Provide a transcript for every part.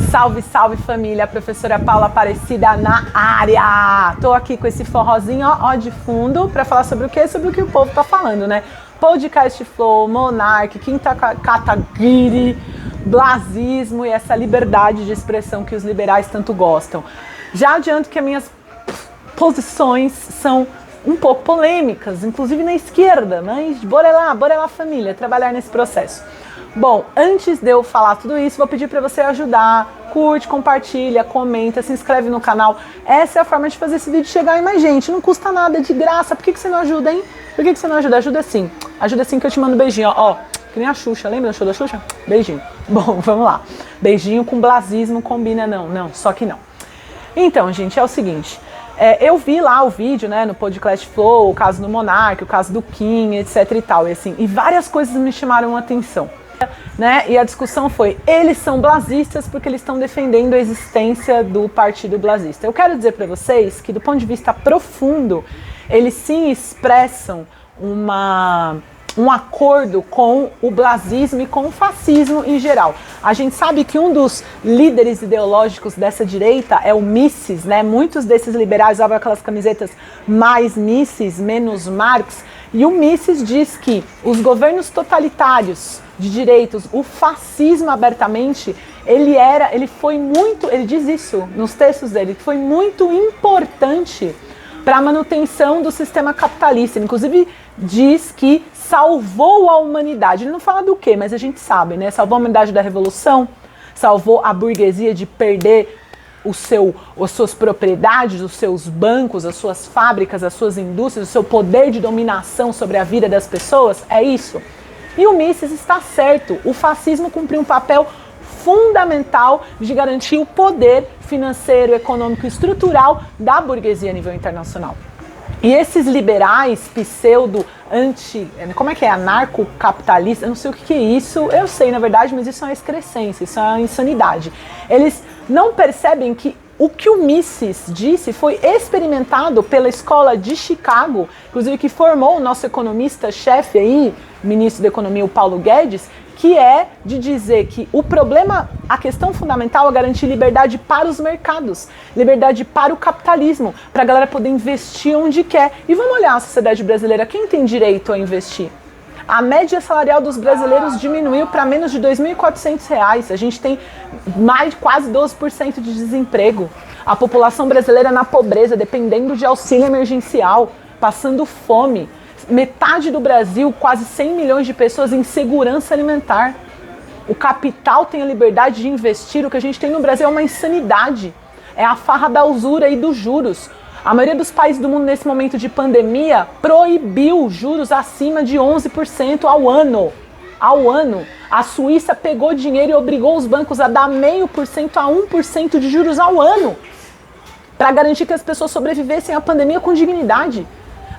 Salve, salve família, professora Paula Aparecida na área. Tô aqui com esse forrozinho ó de fundo para falar sobre o quê? Sobre o que o povo tá falando, né? Podcast Flow, Monark, Quinta Kataguiri, blasismo e essa liberdade de expressão que os liberais tanto gostam. Já adianto que as minhas posições são um pouco polêmicas, inclusive na esquerda, mas bora lá família, trabalhar nesse processo. Bom, antes de eu falar tudo isso, vou pedir para você ajudar, curte, compartilha, comenta, se inscreve no canal. Essa é a forma de fazer esse vídeo chegar em mais gente, não custa nada, de graça. Por que você não ajuda, hein? Por que você não ajuda? Ajuda sim que eu te mando um beijinho, ó, que nem a Xuxa, lembra do show da Xuxa? Beijinho. Bom, vamos lá. Beijinho com blasismo combina, não, só que não. Então, gente, é o seguinte, eu vi lá o vídeo, né, no Podcast Flow, o caso do Monark, o caso do Kim, etc e tal, e várias coisas me chamaram a atenção. Né? E a discussão foi, eles são blasistas porque eles estão defendendo a existência do partido blasista. Eu quero dizer para vocês que do ponto de vista profundo, eles sim expressam um acordo com o blasismo e com o fascismo em geral. A gente sabe que um dos líderes ideológicos dessa direita é o Mises, né? Muitos desses liberais usavam aquelas camisetas mais Mises, menos Marx, e o Mises diz que os governos totalitários de direitos, o fascismo abertamente, ele diz isso nos textos dele, que foi muito importante para a manutenção do sistema capitalista. Ele, inclusive, diz que salvou a humanidade. Ele não fala do quê, mas a gente sabe, né? Salvou a humanidade da revolução, salvou a burguesia de perder as suas propriedades, os seus bancos, as suas fábricas, as suas indústrias, o seu poder de dominação sobre a vida das pessoas. É isso. E o Mises está certo. O fascismo cumpriu um papel fundamental de garantir o poder financeiro, econômico e estrutural da burguesia a nível internacional. E esses liberais anarcocapitalista, eu não sei o que é isso, eu sei na verdade, mas isso é uma excrescência, isso é uma insanidade. Eles não percebem que o que o Mises disse foi experimentado pela escola de Chicago, inclusive que formou o nosso economista-chefe aí, ministro da Economia, o Paulo Guedes, que é de dizer que a questão fundamental é garantir liberdade para os mercados, liberdade para o capitalismo, para a galera poder investir onde quer. E vamos olhar a sociedade brasileira, quem tem direito a investir? A média salarial dos brasileiros diminuiu para menos de R$ 2.400. A gente tem quase 12% de desemprego. A população brasileira na pobreza, dependendo de auxílio emergencial, passando fome. Metade do Brasil, quase 100 milhões de pessoas em segurança alimentar. O capital tem a liberdade de investir. O que a gente tem no Brasil é uma insanidade. É a farra da usura e dos juros. A maioria dos países do mundo nesse momento de pandemia proibiu juros acima de 11% ao ano. A Suíça pegou dinheiro e obrigou os bancos a dar 0,5% a 1% de juros ao ano para garantir que as pessoas sobrevivessem à pandemia com dignidade.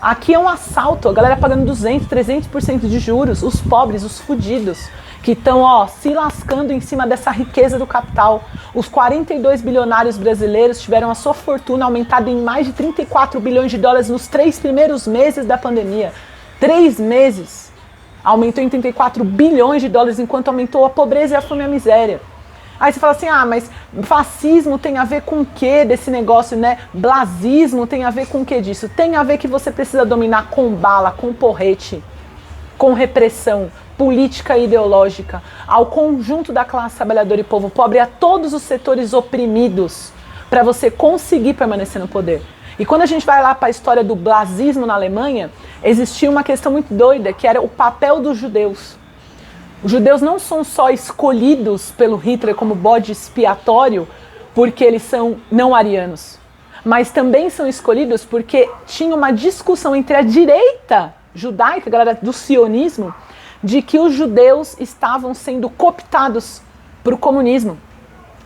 Aqui é um assalto, a galera pagando 200%, 300% de juros, os pobres, os fudidos, que estão se lascando em cima dessa riqueza do capital. Os 42 bilionários brasileiros tiveram a sua fortuna aumentada em mais de 34 bilhões de dólares nos 3 primeiros meses da pandemia. 3 meses aumentou em 34 bilhões de dólares, enquanto aumentou a pobreza e a fome e a miséria. Aí você fala assim, mas fascismo tem a ver com o que desse negócio, né? Blasismo tem a ver com o que disso? Tem a ver que você precisa dominar com bala, com porrete, com repressão política e ideológica, ao conjunto da classe trabalhadora e povo pobre, a todos os setores oprimidos, para você conseguir permanecer no poder. E quando a gente vai lá para a história do blasismo na Alemanha, existia uma questão muito doida, que era o papel dos judeus. Os judeus não são só escolhidos pelo Hitler como bode expiatório porque eles são não arianos, mas também são escolhidos porque tinha uma discussão entre a direita judaica, a galera do sionismo, de que os judeus estavam sendo cooptados para o comunismo.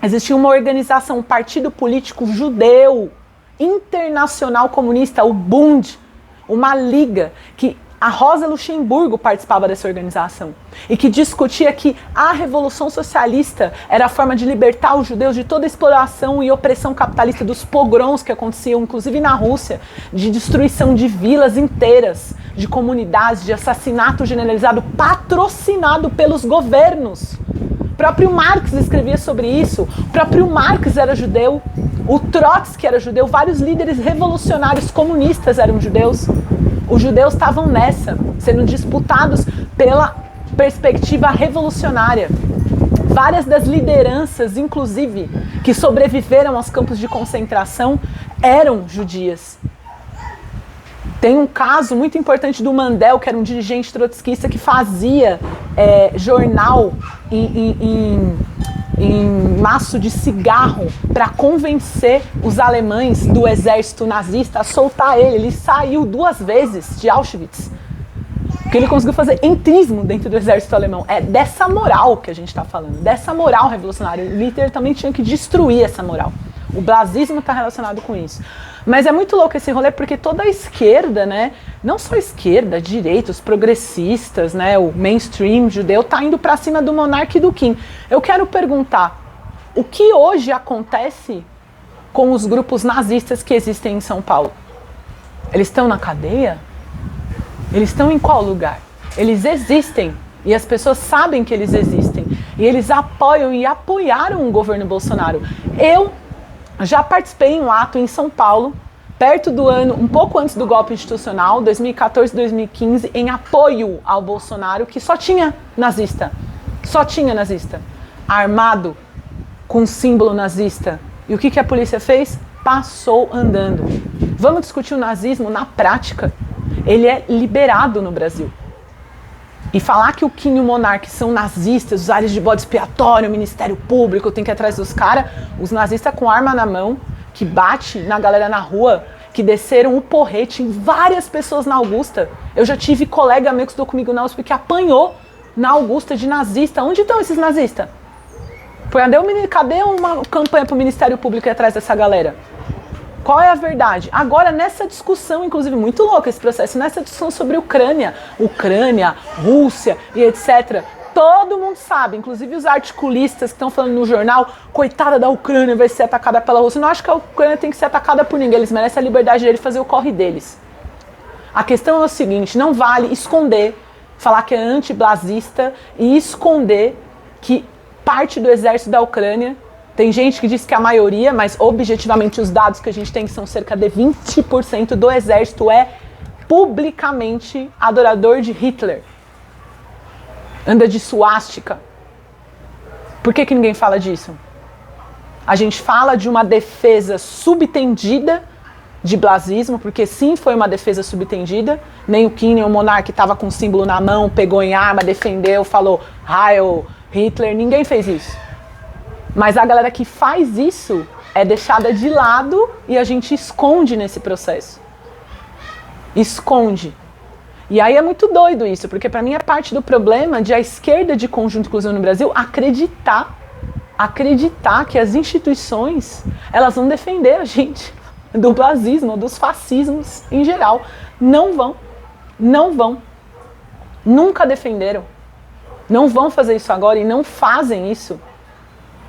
Existia uma organização, um partido político judeu internacional comunista, o Bund, uma liga que a Rosa Luxemburgo participava dessa organização e que discutia que a Revolução Socialista era a forma de libertar os judeus de toda a exploração e opressão capitalista, dos pogroms que aconteciam, inclusive na Rússia, de destruição de vilas inteiras, de comunidades, de assassinato generalizado patrocinado pelos governos. próprio Marx escrevia sobre isso, o próprio Marx era judeu, o Trotsky era judeu, vários líderes revolucionários comunistas eram judeus. Os judeus estavam nessa, sendo disputados pela perspectiva revolucionária. Várias das lideranças, inclusive, que sobreviveram aos campos de concentração, eram judias. Tem um caso muito importante do Mandel, que era um dirigente trotskista que fazia jornal em maço de cigarro para convencer os alemães do exército nazista a soltar ele. Ele saiu 2 vezes de Auschwitz, porque ele conseguiu fazer entrismo dentro do exército alemão. É dessa moral que a gente está falando, dessa moral revolucionária. Hitler também tinha que destruir essa moral. O blasismo está relacionado com isso. Mas é muito louco esse rolê, porque toda a esquerda, né, não só a esquerda, a direita, os progressistas, né, o mainstream judeu, tá indo para cima do monarca e do Kim. Eu quero perguntar, o que hoje acontece com os grupos nazistas que existem em São Paulo? Eles estão na cadeia? Eles estão em qual lugar? Eles existem, e as pessoas sabem que eles existem, e eles apoiam e apoiaram o governo Bolsonaro. Eu já participei em um ato em São Paulo, perto do ano, um pouco antes do golpe institucional, 2014, 2015, em apoio ao Bolsonaro, que só tinha nazista. Só tinha nazista. Armado, com símbolo nazista. E o que a polícia fez? Passou andando. Vamos discutir o nazismo na prática. Ele é liberado no Brasil. E falar que o Kim e o Monark são nazistas, os ares de bode expiatório, o Ministério Público tem que ir atrás dos caras, os nazistas com arma na mão, que bate na galera na rua, que desceram o porrete em várias pessoas na Augusta. Eu já tive colega meu que estudou comigo na USP que apanhou na Augusta de nazista. Onde estão esses nazistas? Cadê uma campanha para o Ministério Público ir atrás dessa galera? Qual é a verdade? Agora, nessa discussão, inclusive, muito louca esse processo, nessa discussão sobre Ucrânia, Rússia e etc., todo mundo sabe, inclusive os articulistas que estão falando no jornal, coitada da Ucrânia, vai ser atacada pela Rússia. Eu não acho que a Ucrânia tem que ser atacada por ninguém, eles merecem a liberdade de fazer o corre deles. A questão é o seguinte, não vale esconder, falar que é antiblasista e esconder que parte do exército da Ucrânia, tem gente que diz que a maioria, mas objetivamente os dados que a gente tem, que são cerca de 20% do exército, é publicamente adorador de Hitler. Anda de suástica. Por que ninguém fala disso? A gente fala de uma defesa subtendida de blasismo, porque sim, foi uma defesa subtendida. Nem o Kim, nem o Monark estava com o símbolo na mão, pegou em arma, defendeu, falou Heil Hitler. Ninguém fez isso. Mas a galera que faz isso é deixada de lado e a gente esconde nesse processo. Esconde. E aí é muito doido isso, porque para mim é parte do problema de a esquerda de conjunto inclusive no Brasil acreditar que as instituições, elas vão defender a gente do blasismo, dos fascismos em geral. Não vão. Não vão. Nunca defenderam. Não vão fazer isso agora e não fazem isso.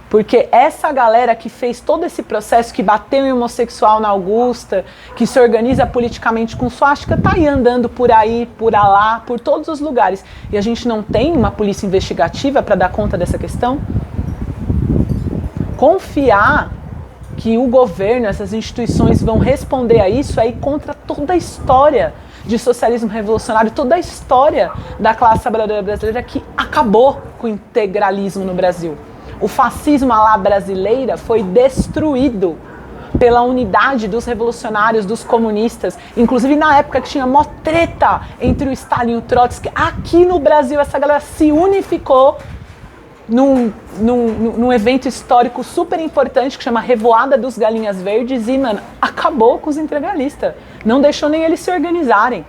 Porque essa galera que fez todo esse processo, que bateu em homossexual na Augusta, que se organiza politicamente com suástica, tá aí andando por aí, por lá, por todos os lugares. E a gente não tem uma polícia investigativa para dar conta dessa questão? Confiar que o governo, essas instituições vão responder a isso é ir contra toda a história de socialismo revolucionário, toda a história da classe trabalhadora brasileira que acabou com o integralismo no Brasil. O fascismo à la brasileira foi destruído pela unidade dos revolucionários, dos comunistas, inclusive na época que tinha mó treta entre o Stalin e o Trotsky. Aqui no Brasil essa galera se unificou num evento histórico super importante que chama Revoada dos Galinhas Verdes e, mano, acabou com os integralistas. Não deixou nem eles se organizarem.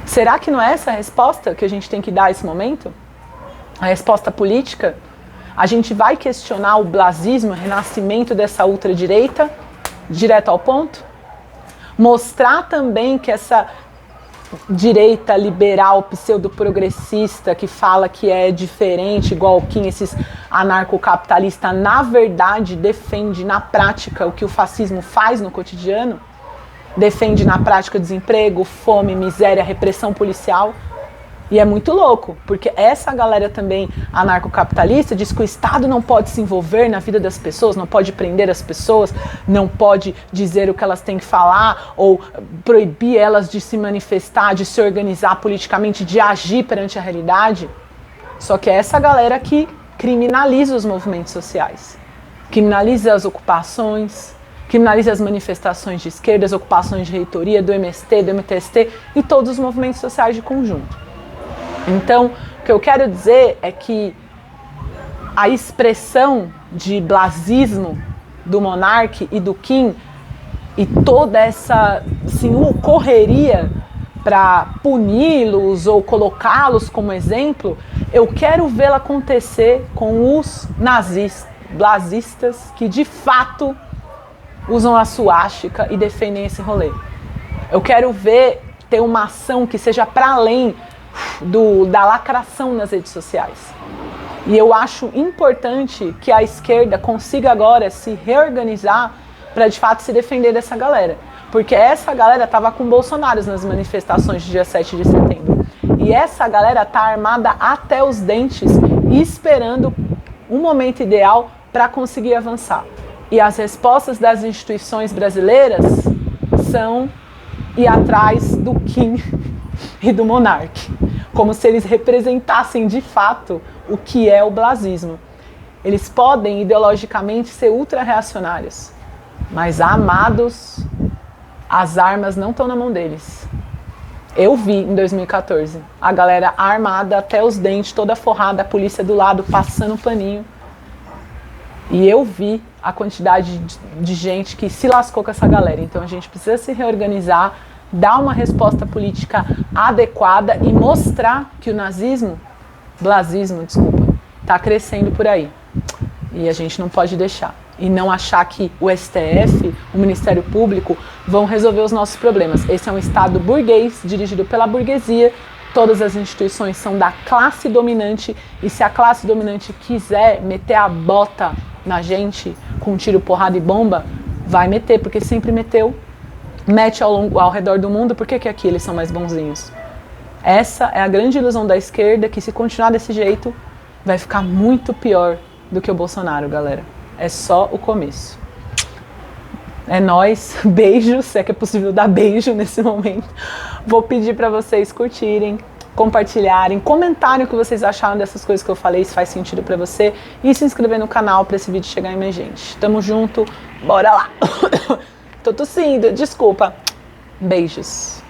Será que não é essa a resposta que a gente tem que dar a esse momento? A resposta política? A gente vai questionar o blasismo, o renascimento dessa ultradireita, direto ao ponto? Mostrar também que essa direita liberal, pseudo-progressista, que fala que é diferente, igual o Kim, esses anarcocapitalistas, na verdade defende na prática o que o fascismo faz no cotidiano? Defende na prática desemprego, fome, miséria, repressão policial? E é muito louco, porque essa galera também anarcocapitalista diz que o Estado não pode se envolver na vida das pessoas, não pode prender as pessoas, não pode dizer o que elas têm que falar, ou proibir elas de se manifestar, de se organizar politicamente, de agir perante a realidade. Só que é essa galera que criminaliza os movimentos sociais, criminaliza as ocupações, criminaliza as manifestações de esquerda, as ocupações de reitoria, do MST, do MTST e todos os movimentos sociais de conjunto. Então, o que eu quero dizer é que a expressão de blasismo do Monark e do Kim e toda essa assim, correria para puni-los ou colocá-los como exemplo, eu quero vê-la acontecer com os nazistas, blasistas que de fato usam a suástica e defendem esse rolê. Eu quero ver ter uma ação que seja para além da lacração nas redes sociais. E eu acho importante que a esquerda consiga agora se reorganizar para de fato se defender dessa galera. Porque essa galera estava com Bolsonaro nas manifestações do dia 7 de setembro. E essa galera tá armada até os dentes e esperando um momento ideal para conseguir avançar. E as respostas das instituições brasileiras são ir atrás do Kim e do Monark, como se eles representassem de fato o que é o blasismo. Eles podem ideologicamente ser ultra-reacionários, mas amados, as armas não estão na mão deles. Eu vi em 2014 a galera armada até os dentes, toda forrada, a polícia do lado passando um paninho. E eu vi a quantidade de gente que se lascou com essa galera. Então a gente precisa se reorganizar, dar uma resposta política adequada e mostrar que o blasismo, está crescendo por aí. E a gente não pode deixar. E não achar que o STF, o Ministério Público, vão resolver os nossos problemas. Esse é um Estado burguês, dirigido pela burguesia. Todas as instituições são da classe dominante. E se a classe dominante quiser meter a bota na gente com tiro, porrada e bomba, vai meter, porque sempre meteu. Mete ao redor do mundo, por que aqui eles são mais bonzinhos? Essa é a grande ilusão da esquerda, que se continuar desse jeito, vai ficar muito pior do que o Bolsonaro, galera. É só o começo. É nóis, beijos, se é que é possível dar beijo nesse momento. Vou pedir para vocês curtirem, compartilharem, comentarem o que vocês acharam dessas coisas que eu falei, se faz sentido para você, e se inscrever no canal para esse vídeo chegar em mais gente. Tamo junto, bora lá! Tô tossindo, desculpa. Beijos.